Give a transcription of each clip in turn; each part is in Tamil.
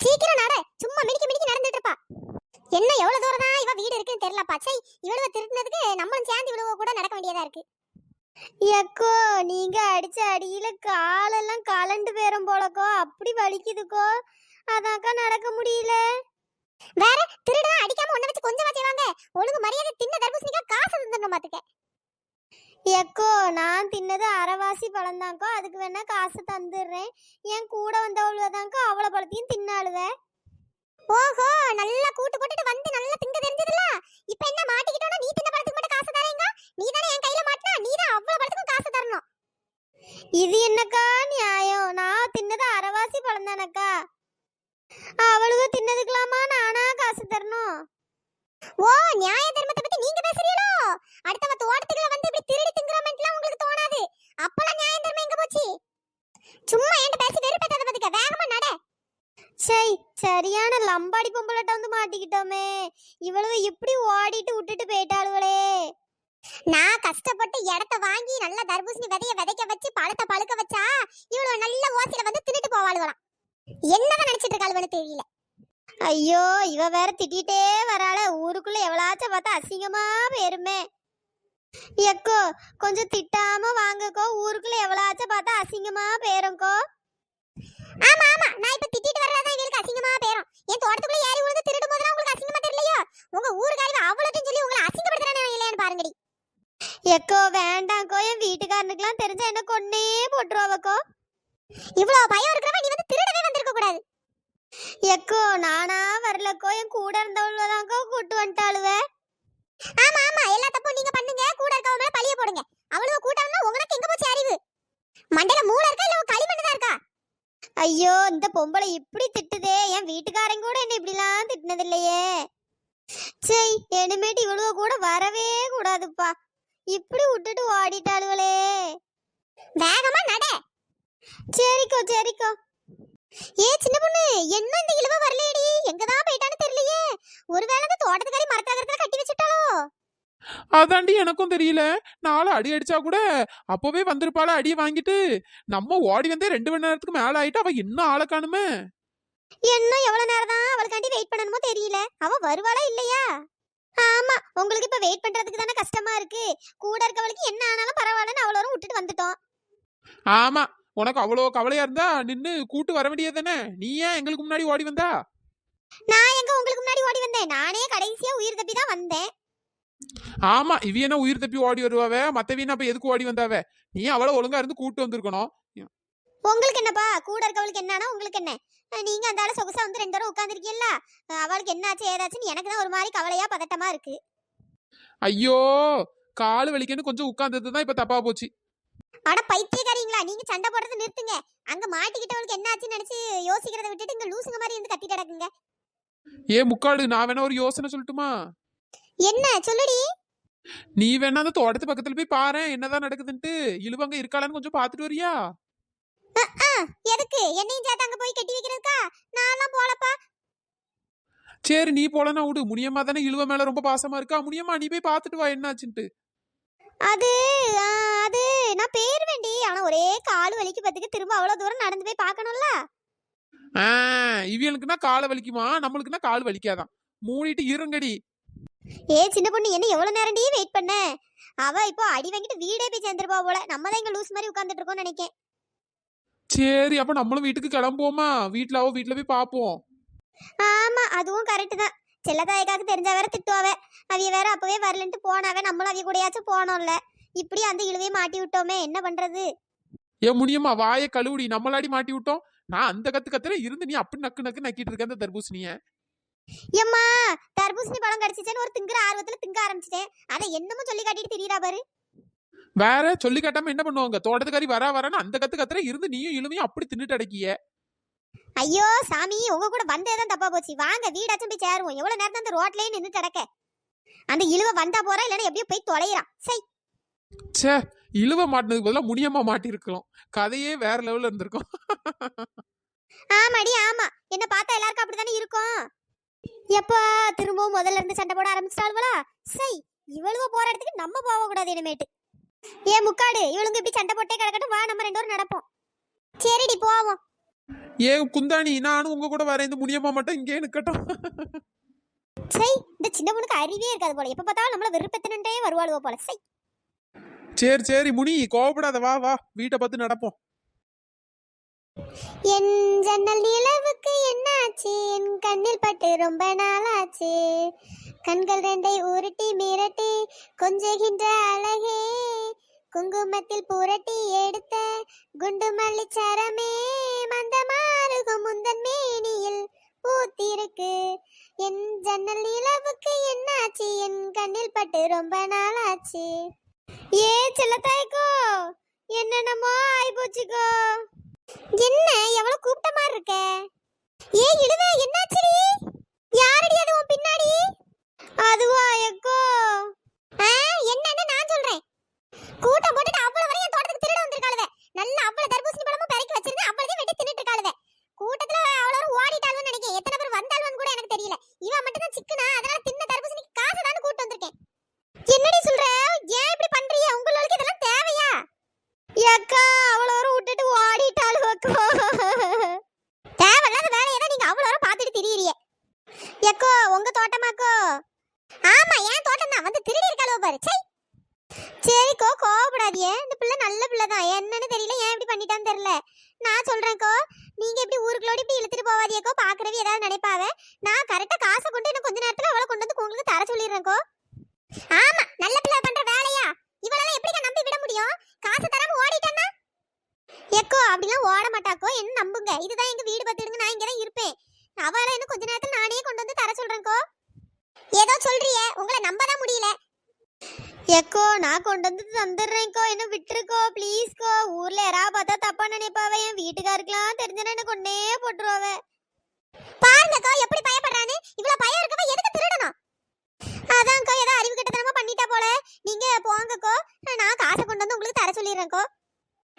சீக்கிரம் நட. சும்மா மினிக்கி மினிக்கி நடந்துட்டு இருப்பா. என்ன எவ்வளவு தூரம் தான் இவ வீடு இருக்குன்னு தெரியல. பச்சை இவ்வளவு திருட்டினதுக்கு நம்மளும் சேர்ந்து இவ்வளவு கூட நடக்க வேண்டியதா இருக்கு. எக்கோ நீங்க அடிச்ச அடியில காலெல்லாம் கலண்டு போயிரும் போலக்கோ, அப்படி வலிக்குதுக்கோ, அதாக்கா நடக்க முடியல. வேற திருடா அடிக்காம ஒண்ண வச்சு கொஞ்சமா செய்வாங்க. ஒழுங்கு மரியாதை தின்ன தர்பூசணிக்கா காசு தந்துடணும் பாத்துக்க. எக்கோ நான் தின்னது அரைவாசி பழம்தாக்கோ, அதுக்கு வேணா காசு தந்துடுறேன். என் கூட வந்தவளுதாக்கோ அவ்வளோ பழத்தையும் தின்னாளுவ. ஓஹோ, நல்லா கூட்டு போட்டுட்டு வந்து நல்லா திங்க தெரிஞ்சதுல. இப்ப என்ன மாட்டிக்கிட்டோம்னா நீ தின்ன பழத்துக்கு மட்டும் காசு தரேங்க. நீ தானே என் கையில மாட்டினா நீ தான் அவ்வளவு பழத்துக்கும் காசு தரணும். இது என்னக்கா நியாயம்? நான் தின்னது அரைவாசி பழம் தானக்கா, அவளுக்கு தின்னதுக்கலாமா நானா காசு தரணும்? ஓ, நியாய தர்மத்தை பத்தி நீங்க பேசுறீங்களோ? அடுத்தவங்க தோட்டத்துக்குள்ள வந்து இப்படி திருடி திங்கறமென்ட்லாம் உங்களுக்கு தோணாது. அப்பலாம் நியாய தர்மம் எங்க போச்சு? சும்மா என்கிட்ட பேசி வெறுப்பேத்தாத பாத்துக்க. வேகமா நட. சை, சரியான லம்பாடி பொம்பளட்ட வந்து மாட்டிக்கிட்டோமே. இவ்வளவு இப்படி ஓடிட்டு விட்டுட்டு போயிட்டாளுகளே. நான் கஷ்டப்பட்டு இடத்த வாங்கி நல்ல தர்பூசணி விதைய விதைக்க வச்சு பழத்தை பழுக்க வச்சா இவ்வளவு நல்ல ஓசையில வந்து தின்னுட்டு போவாளுவலாம். என்னதான் நினைச்சிட்டு இருக்காளுவனு தெரியல. ஐயோ, இவ வேற திட்டிட்டே வராள. ஊருக்குள்ள எவ்வளாச்சும் பார்த்தா அசிங்கமா போயிருமே. எக்கோ கொஞ்சம் திட்டாம வாங்கக்கோ, ஊருக்குள்ள எவ்வளாச்சும் பார்த்தா அசிங்கமா போயிரும்க்கோ. ஆமா ஆமா, நான் இப்ப திட்டிட்டு வர்றதா இவங்களுக்கு அசிங்கமா பேரும். என் தோட்டத்துக்குள்ள ஏறி விழுந்து திருடும் போதுலாம் உங்களுக்கு அசிங்கமா தெரியலையோ? உங்க ஊருக்காரங்க அவ்வளோட்டும் சொல்லி உங்களை அசிங்கப்படுத்துறானே இல்லையான்னு பாருங்கடி. எக்கோ வேண்டாம்க்கோ, என் வீட்டுக்காரனுக்குலாம் தெரிஞ்சா என்ன கொன்னே போட்டுருவாவக்கோ. இவ்வளவு பயம் இருக்கிறவன் நீ வந்து திருடவே வந்திருக்க கூடாது. எக்கோ நானா வரலக்கோ, என் கூட இருந்தவள்தாக்கோ கூட்டு வந்துட்டாளுவ. ஆமா ஆமா, எல்லா தப்பும் நீங்க பண்ணுங்க. கூட இருக்கவங்க மேல பழிய போடுங்க. அவ்வளவு கூட்டம்னா உங்களுக்கு எங்க போச்சு அறிவு? மண்டையில மூளை இருக்கா இல்ல களிமண்ணு தான் இருக்கா? ஐயோ, இந்த பொம்பளை இப்படி திட்டுதே. என் வீட்டுக்காரன் கூட என்ன இப்படிலாம் திட்டினது இல்லையே. சரி, இனிமேட்டு இவ்வளவு கூட வரவே கூடாதுப்பா. இப்படி விட்டுட்டு ஓடிட்டாளுவளே. வேகமா நட. சரிக்கோ சரிக்கோ. ஏ சின்ன பொண்ணு, என்ன இந்த இழுவ வரலடி? எங்கதான் போயிட்டான்னு தெரியலையே. ஒருவேளை அந்த தோட்டத்துக்காரி மரத்தகரத்துல கட்டி வச்சுட்டாளோ? அதாண்டி எனக்கும் தெரியல. நாலு அடி அடிச்சா கூட அப்பவே வந்திருப்பாள அடியை வாங்கிட்டு. நம்ம ஓடி வந்தே 2 மணி நேரத்துக்கு மேல ஆயிட்டு அவ இன்னும் ஆளை காணுமே. இன்னும் எவ்வளவு நேரம் தான் அவளுக்காண்டி வெயிட் பண்ணணுமோ தெரியல. அவ வருவாளா இல்லையா? ஆமா, உங்களுக்கு இப்ப வெயிட் பண்றதுக்கு தானே கஷ்டமா இருக்கு. கூட இருக்கவளுக்கு என்ன ஆனாலும் பரவாயில்லன்னு அவ்வளோ விட்டுட்டு வந்துட்டோம். ஆமா, உனக்கு அவ்வளோ கவலையா இருந்தா நின்னு கூட்டு வர வேண்டியது தானே. நீ ஏன் எங்களுக்கு முன்னாடி ஓடி வந்தா? நான் எங்க உங்களுக்கு முன்னாடி ஓடி வந்தேன்? நானே கடைசியா உயிர் தப்பி தான் வந்தேன். ஆமா, இவியனா உயிர் தப்பி ஓடி வருவாவ. மத்தவியனா அப்ப எதுக்கு ஓடி வந்தாவ? நீ அவளை ஒழுங்கா இருந்து கூட்டு வந்திருக்கணும். உங்களுக்கு என்னப்பா? கூட இருக்கவளுக்கு என்னன்னா உங்களுக்கு என்ன? நீங்க அந்த ஆள சொகுசா வந்து 2 தடவை உட்காந்துருக்கீல்ல, அவளுக்கு என்ன ஆச்சு ஏதாச்சுன்னு எனக்கு தான் ஒரு மாதிரி கவலையா பதட்டமா இருக்கு. ஐயோ, காலு வலிக்கன்னு கொஞ்சம் உட்கார்ந்தது தான் இப்ப தப்பா போச்சு. அட பைத்தியக்காரீங்களா, நீங்க சண்டை போடுறது நிறுத்துங்க. அங்க மாட்டிக்கிட்டவளுக்கு என்ன ஆச்சுன்னு நினைச்சு யோசிக்கிறத விட்டுட்டு இங்க லூசுங்க மாதிரி இருந்து கத்திட்டு கிடக்குங்க. ஏ முக்காடு, நான் வேணா ஒரு யோசனை சொல்லட்டுமா? என்ன சொல்லுடி? நீ வேணா அந்த தோட்டத்து பக்கத்துல போய் பாரு என்னதான் நடக்குதுன்ட்டு. இழுவங்க இருக்காளான்னு கொஞ்சம் பாத்துட்டு வரியா? எதுக்கு என்னையும் சேர்த்து அங்க போய் கட்டி வைக்கிறதுக்கா? நான்லாம் போலப்பா. சரி, நீ போலனா விடு. முனியம்மா தானே இழுவ மேல ரொம்ப பாசமா இருக்கா. முனியம்மா நீ போய் பாத்துட்டு வா என்னாச்சுன்ட்டு. அது அது நான் பேர் வேண்டி, ஆனா ஒரே காலு வலிக்கு பத்துக்கு திரும்ப அவ்வளவு தூரம் நடந்து போய் பார்க்கணும்ல. இவனுக்குன்னா காலை வலிக்குமா, நம்மளுக்குன்னா கால் வலிக்காதான். மூடிட்டு இருங்கடி. ஏ சின்ன பொண்ணு, என்ன எவ்வளவு நேரம்டி வெயிட் பண்ண? அவ இப்போ அடி வாங்கிட்டு வீடே போய் சேர்ந்துருப்பா போல. நம்ம தான் இங்க லூஸ் மாதிரி உட்கார்ந்துட்டு இருக்கோம்னு நினைக்கேன். சரி, அப்ப நம்மளும் வீட்டுக்கு கிளம்புவோமா? வீட்டுல போய் பாப்போம். ஆமா, அதுவும் கரெக்ட் தான். செல்லத்தாயக்காக்கு தெரிஞ்சா வேற திட்டுவாவே. அவிய வேற அப்பவே வரலன்ட்டு போனாவே. நம்மளும் அவிய கூடயாச்சும் போனோம்ல. இப்படி அந்த இழுவையை மாட்டி விட்டோமே, என்ன பண்றது? ஏன் முனியம்மா வாயை கழுவுடி. நம்மளாடி மாட்டி விட்டோம். நான் அந்த கத்துல இருந்து நீ அப்படி நக்கு நக்கு நக்கிட்டு இருக்க அந்த தர்பூசணிய. ஏம்மா, தர்பூசணி பழம் கடிச்சிச்சேன்னு ஒரு திங்குற ஆர்வத்துல திங்க ஆரம்பிச்சிட்டேன். அதை என்னமோ சொல்லி காட்டிட்டு திரியறா பாரு. வேற சொல்லி காட்டாம என்ன பண்ணுவாங்க? தோட்டத்துக்காரி வரன்னு அந்த கத்துல இருந்து நீயும் இழுவையும் அப்படி தின்னுட்டு அடக்கிய. ஐயோ சாமி, உங்க கூட வந்தேதான் தப்பா போச்சு. வாங்க வீடாச்சும் போய் சேருவோம். எவ்வளவு நேரம் அந்த ரோட்லயே நின்று கிடக்க? அந்த இழுவ வந்தா போறா, இல்லன்னா எப்படியோ போய் தொலைறான். சை, சே, இழுவ மாட்டினதுக்கு பதிலா முனியம்மா மாட்டி இருக்கலாம். கதையே வேற லெவல்ல இருந்திருக்கும். ஆமாடி ஆமா, என்ன பார்த்தா எல்லாருக்கும் அப்படித்தானே இருக்கும். எப்பா திரும்பவும் முதல்ல இருந்து சண்டை போட ஆரம்பிச்சிட்டாள்வளா? சை, இவ்வளவு போற இடத்துக்கு நம்ம போக கூடாது இனிமேட்டு. ஏ முக்காடு, இவளுங்க இப்படி சண்டை போட்டே கிடக்கட்டும். வா, நம்ம 2 பேரும் நடப்போம். சரிடி போவோம். ஏ குந்தாணி, நானும் உங்க கூட வரேன். இந்த முனியம்மா மட்டும் இங்கே நிக்கட்டும். சை, இந்த சின்ன பொண்ணுக்கு அறிவே இருக்காது போல. எப்ப பார்த்தாலும் நம்மள வெறுப்பத்தினே வருவாளுவோ போல. சை. சரி சரி முனி, கோவப்படாத, வா வா வீட்டை பார்த்து நடப்போம். என் ஜன்னல் நிலவுக்கு என்னாச்சு, என் கண்ணில் பட்டு ரொம்ப நாளாச்சு, கண்கள் ரெண்டை உருட்டி மிரட்டி கொஞ்சுகின்ற அழகே, குங்குமத்தில் புரட்டி எடுத்த குண்டு மல்லிச்சரமே, மந்தமாருகும் முந்தன் மேனியில் பூத்திருக்கு, என் ஜன்னல் நிலவுக்கு என்னாச்சு, என் கண்ணில் பட்டு ரொம்ப நாளாச்சு. ஏ செல்லத்தாய்க்கோ, என்னென்னமோ ஆயிப்போச்சுக்கோ. என்ன எவ்வளவு கூப்பிட்ட மாதிரி இருக்க? ஏ இழுவே, என்னாச்சுடி? யாரடி அது உன் பின்னாடி? அதுவா எக்கோ? என்னன்னு நான் சொல்றேன். கூட்டம் போட்டுட்டு அவ்வளவு வரையும் தோட்டத்துக்கு திருட வந்திருக்காளுவே. நல்ல அவ்வளவு தர்பூசணி பழமும் பறிக்க வச்சிருந்தேன், அவ்வளவு வெட்டி தின்னுட்டு இருக்காளுவே. கூட்டத்துல அவ்வளவு ஓடிட்டாளுன்னு நினைக்கிறேன். எத்தனை பேர் வந்தாளுன்னு கூட எனக்கு தெரியல. இவ மட்டும் தான் சிக்கனா, அதனால தின்ன தர்பூசணிக்கு காசு தான் கூட்டு வந்திருக்கேன். என்னடி சொல்ற? ஏன் இப்படி பண்றீங்க? உங்களுக்கு இதெல்லாம் தேவையா? எக்கா, அவ்வளோ விட்டுட்டு ஓடிட்டாளுவக்கோ. தேவையில்லாத வேலையை தான் நீங்க அவ்வளவு பார்த்துட்டு திரியிறிய. எக்கோ, உங்க தோட்டமாக்கோ? ஆமா, என் தோட்டம் தான். வந்து திருடி இருக்காளோ பாரு. சை. சரிக்கோ, கோவப்படாதீங்க. இந்த பிள்ளை நல்ல பிள்ளை தான். என்னன்னு தெரியல, ஏன் இப்படி பண்ணிட்டான்னு தெரியல. நான் சொல்றேன்க்கோ, நீங்க இப்படி ஊருக்குள்ளோடி இப்படி இழுத்துட்டு போவாதியக்கோ. பாக்குறவி ஏதாவது நினைப்பாவ. நான் கரெக்டா காசை கொண்டு இன்னும் கொஞ்ச நேரத்துல அவளை கொண்டு வந்து உங்களுக்கு தர சொல்லிடுறேன்க்கோ. ஆமா, நல்ல பிள்ளை பண்ற வேலையா? இவளெல்லாம் எப்படி நம்பி விட முடியும்? காசு தராம ஓடிட்டானா? எக்கோ, அப்படிலாம் ஓட மாட்டாக்கோ. என்ன நம்புங்க, இதுதான் எங்க வீடு பார்த்துடுங்க. நான் இங்கதான் இருப்பேன். அவளை இன்னும் கொஞ்ச நேரத்துல நானே கொண்டு வந்து தர சொல்றேன்க்கோ. ஏதோ சொல்றியே, உங்களை நம்பதான் முடியல. எக்கோ, நான் கொண்டு வந்து தந்துடுறேன்க்கோ. என்ன விட்டுருக்கோ ப்ளீஸ்க்கோ. ஊர்ல யாராவது பார்த்தா தப்பா நினைப்பாவ. என் வீட்டுக்காருக்கெல்லாம் தெரிஞ்சனா என்ன கொண்டே போட்டுருவாவ. பாருங்கக்கோ எப்படி பயப்படுறான்னு. இவ்வளவு பயம் இருக்கவ எதுக்கு திருடணும்? அதான்க்கோ, ஏதோ அறிவு கெட்டத்தனமா பண்ணிட்டா போல. நீங்க போங்கக்கோ, நான் காசை கொண்டு வந்து உங்களுக்கு தர சொல்லிடுறேன்க்கோ.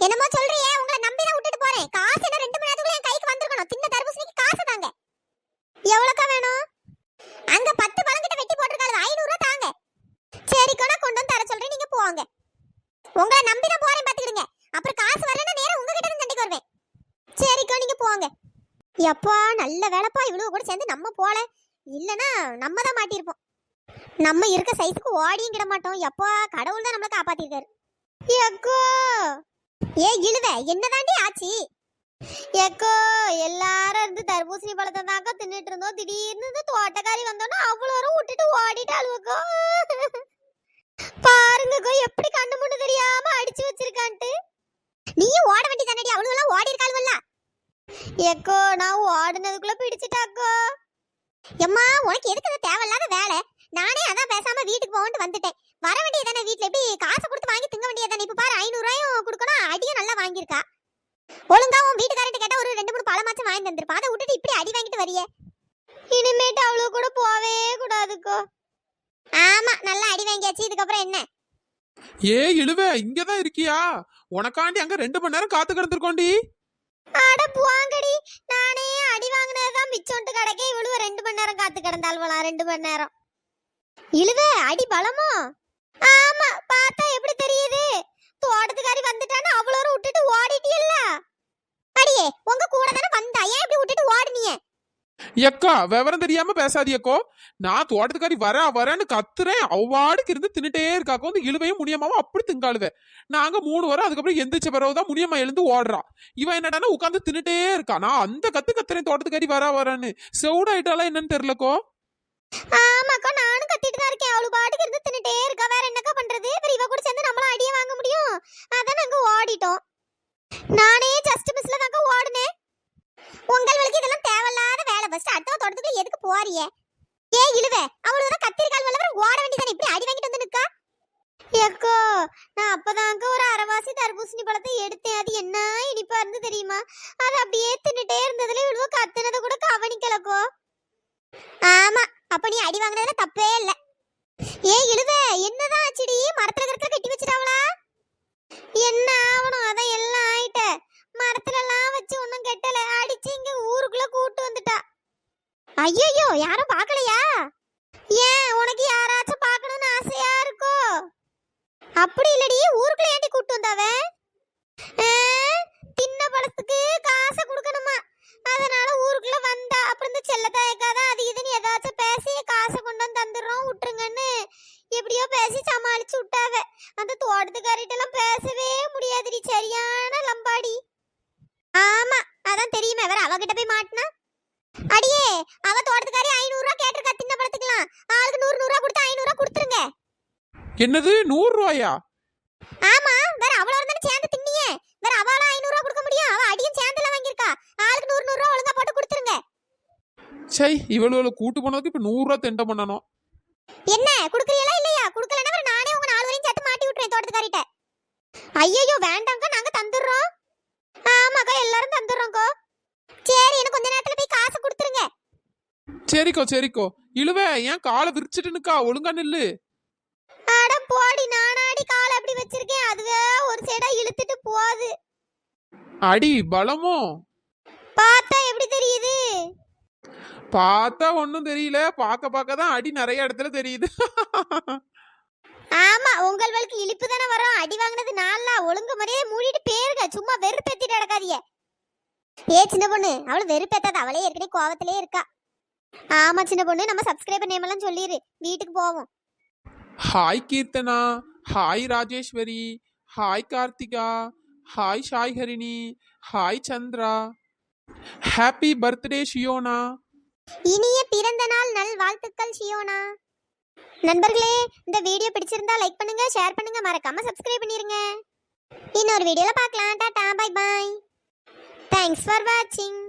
என்னமோ சொல்றியே, உங்களை நம்பி தான் விட்டுட்டு போறேன். காசு என்ன 2 மணி நேரத்துக்குள்ள என் கைக்கு வந்திருக்கணும். தின்ன தர்பூசணிக்கு காசு தாங்க. எவ்வளவுக்கா வேணும்? அங்க 10 பழம் கிட்ட வெட்டி போட்டிருக்காங்க. 500 ரூபாய் தாங்க. சரிக்கோ, நான் கொண்டு வந்து தர சொல்றேன், நீங்க போங்க. உங்களை நம்பி தான் போறேன், பாத்துக்கிடுங்க. அப்புறம் காசு வரலன்னா நேரா உங்ககிட்ட இருந்து சண்டைக்கு வருவேன். சரிக்கோ, நீங்க போங்க. எப்பா, நல்ல வேலைப்பா. இவ்வளவு கூட சேர்ந்து நம்ம போல. இல்லனா நம்ம தான் மாட்டியிருப்போம். நம்ம இருக்க சைஸ்க்கு ஓடியும் கிட மாட்டோம். எப்பா, கடவுள் தான் நம்மள காப்பாத்திருக்காரு. எக்கோ, ஏ இழுவ, என்னதாண்டி ஆச்சு? எக்கோ, எல்லாரும் இருந்து தர்பூசணி பழத்தை தாக்கா தின்னுட்டு இருந்தோம். திடீர்னு இந்த தோட்டக்காரி வந்தோன்னா அவ்வளோ விட்டுட்டு ஓடிட்டாளுவக்கோ. பாருங்கக்கோ, எப்படி கண்ணு முன்னு தெரியாம அடிச்சு வச்சிருக்கான்ட்டு. நீயும் ஓட வேண்டி தானடி, அவ்வளவு எல்லாம் ஓடி இருக்காளுவல்ல. எக்கோ, நான் ஓடுனதுக்குள்ள பிடிச்சிட்டாக்கோ. எம்மா, உனக்கு எதுக்கு அது தேவையில்லாத வேலை? நானே அதான் பேசாம வீட்டுக்கு போகணும்னு வந்துட்டேன். வர வேண்டியதானே, வீட்டுல எப்படி காசு கொடுத்து வாங்கி திங்க வேண்டியதானே. இப்ப பாரு, 500 ரூபாயும் கொடுக்கணும். அடியும் நல்லா வாங்கியிருக்கா. ஒழுங்கா உன் வீட்டுக்காரர்கிட்ட கேட்டா ஒரு 2-3 பழமாச்சும் வாங்கி தந்திருப்பா. அதை விட்டுட்டு இப்படி அடி வாங்கிட்டு வரியே. இனிமேட்டு அவ்வளோ கூட போவே கூடாதுக்கோ. ஆமா, நல்லா அடி வாங்கியாச்சு. இதுக்கப்புறம் என்ன? ஏ இழுவ, இங்கதான் இருக்கியா? உனக்காண்டி அங்க 2 மணி நேரம் காத்து கிடந்திருக்கோண்டி. அட போங்கடி, நானே அடி வாங்கினதுதான் மிச்சம்ட்டு கிடைக்க. இவ்வளவு 2 மணி நேரம் காத்து கிடந்தாள்வலாம். 2 மணி நேரம். இழுவ, அடி பலமோ? ஆமா, பார்த்தா எப்படி தெரியுது? தோட்டத்துக்காரி வந்துட்டான்னு அவ்வளோ விட்டுட்டு ஓடிட்டியல்ல. அடியே, உங்க கூட தானே வந்தா, ஏன் இப்படி விட்டுட்டு ஓடுனீங்க? எக்கா, விவரம் தெரியாம பேசாதியக்கோ. நான் தோட்டத்துக்காரி வரேன்னு கத்துறேன். அவ்வாடுக்கு இருந்து தின்னுட்டே இருக்காக்கோ. வந்து இழுவையும் முனியம்மாவும் அப்படி திங்காளுவ. நாங்க 3 வரோம். அதுக்கப்புறம் எந்திரிச்ச பிறகுதான் முனியம்மா எழுந்து ஓடுறா. இவன் என்னடானா உட்காந்து தின்னுட்டே இருக்கா. நான் அந்த கத்துறேன் தோட்டத்துக்காரி வரேன்னு. செவுடாயிட்டாலா என்னன்னு தெரியலக்கோ. ஆமாக்கா, நானும் கத்திட்டு தான் இருக்கேன். அவளு பாட்டுக்கு இருந்து தின்னுட்டே இருக்கா. வேற என்னக்கா பண்றது? அப்புறம் இவ கூட சேர்ந்து நம்மளும் அடியே வாங்க முடியும். அதான் நாங்க ஓடிட்டோம். நானே ஜஸ்ட் மிஸ்ல தாங்க ஓடுனேன். உங்களுக்கு இதெல்லாம் தேவையில்லாத வேலை. ஃபர்ஸ்ட் அடுத்த தோட்டத்துக்கு எதுக்கு போறீங்க? ஏ இழுவ, அவ்வளவுதான் கத்திரிக்கால் வல்ல ஓட வேண்டியதானே. இப்படி அடி வாங்கிட்டு வந்து நிக்கா. எக்கோ, நான் அப்பதாங்க ஒரு அரைவாசி தர்பூசணி பழத்தை எடுத்தேன். அது என்ன இனிப்பா இருந்து தெரியுமா? அது அப்படியே தின்னுட்டே இருந்ததுல இவ்வளவு கத்துனதை கூட கவனிக்கலக்கோ. ஆமா, அப்ப நீ அடி வாங்குனதுல தப்பே இல்ல. ஏ இழுவ, என்னதான் ஆச்சுடி? மரத்துல கரெக்டா கட்டி வச்சிட்டாங்களா? என்ன ஆவணும்? அதான் எல்லாம் ஆயிட்ட. மரத்துல எல்லாம் வச்சு ஒன்னும் கெட்டல. அடிச்சு இங்க ஊருக்குள்ள கூட்டு வந்துட்டா. ஐயோ, யாரும் பாக்கலையா? ஏன், உனக்கு யாராச்சும் பார்க்கணும்னு ஆசையா இருக்கோ? அப்படி இல்லடி, ஊருக்குள்ள ஏண்டி கூட்டு வந்தாவ? தின்ன பழத்துக்கு காசை கொடுக்கணுமா? முடியுமே, வேற அவகிட்ட போய் மாட்டினா. அடியே, அவ தோட்டத்துக்காரி 500 ரூபா கேட்டிருக்கா தின்ன பழத்துக்கலாம். ஆளுக்கு 100 100 ரூபா கொடுத்து 500 ரூபா கொடுத்துருங்க. என்னது 100 ரூபாயா? ஆமா, வேற அவ்வளோ இருந்தாலும் சேர்ந்து தின்னியே. வேற அவளா 500 ரூபா கொடுக்க முடியும்? அவ அடியும் சேர்ந்துல வாங்கியிருக்கா. ஆளுக்கு 100 100 ரூபா ஒழுங்கா போட்டு கொடுத்துருங்க. சை, இவ்வளவு கூட்டு போனதுக்கு இப்ப 100 ரூபா தெண்ட பண்ணணும். என்ன குடுக்குறீங்களா இல்லையா? குடுக்கலன்னா வேற நானே உங்க 4 வரையும் சேர்த்து மாட்டி விட்டுறேன் தோட்டத்துக்காரிட்ட. ஐயோ வேண்டாங்க, நாங்க தந்துடுறோம். ஆமாக்கா, எல்லாரும் தந்துடுறோம்க்கோ. சரி, எனக்கு கொஞ்ச நேரத்துல போய் காசு கொடுத்துருங்க. சரிக்கோ சரிக்கோ. இழுவ ஏன் காலை விரிச்சிட்டு நிக்கா? ஒழுங்கா நில்லு. அட போடி, நானாடி காலை அப்படி வச்சிருக்கேன், அதுவே ஒரு சைடா இழுத்துட்டு போகுது. அடி பலமோ? பார்த்தா எப்படி தெரியுது? பார்த்தா ஒன்னும் தெரியல, பார்க்க தான் அடி நிறைய இடத்துல தெரியுது. ஆமா, உங்களுக்கு இழிப்பு தானே வரும். அடி வாங்கினது நாளா ஒழுங்கு முறையே மூடிட்டு பேருங்க, சும்மா வெறுப்பேத்திட்டு நடக்காதீங்க. ஏ சின்ன பொண்ணு, அவளு வெறுப்பேத்தாத, அவளே ஏற்கனவே கோவத்திலே இருக்கா. ஆமா சின்ன பொண்ணு, நம்ம சப்ஸ்கிரைபர் நேம் எல்லாம் சொல்லிரு, வீட்டுக்கு போவோம். Hi Keerthana, hi Rajeswari, hi Karthika, hi Sai Harini, hi Chandra, happy birthday Shiona. இனிய பிறந்த நாள் நல் வாழ்த்துக்கள் ஷியோனா. நண்பர்களே, இந்த வீடியோ பிடிச்சிருந்தா லைக் பண்ணுங்க, ஷேர் பண்ணுங்க, மறக்காம சப்ஸ்கிரைப் பண்ணிருங்க. இன்னொரு வீடியோல பார்க்கலாம். Tata, bye bye. Thanks for வாட்சிங்.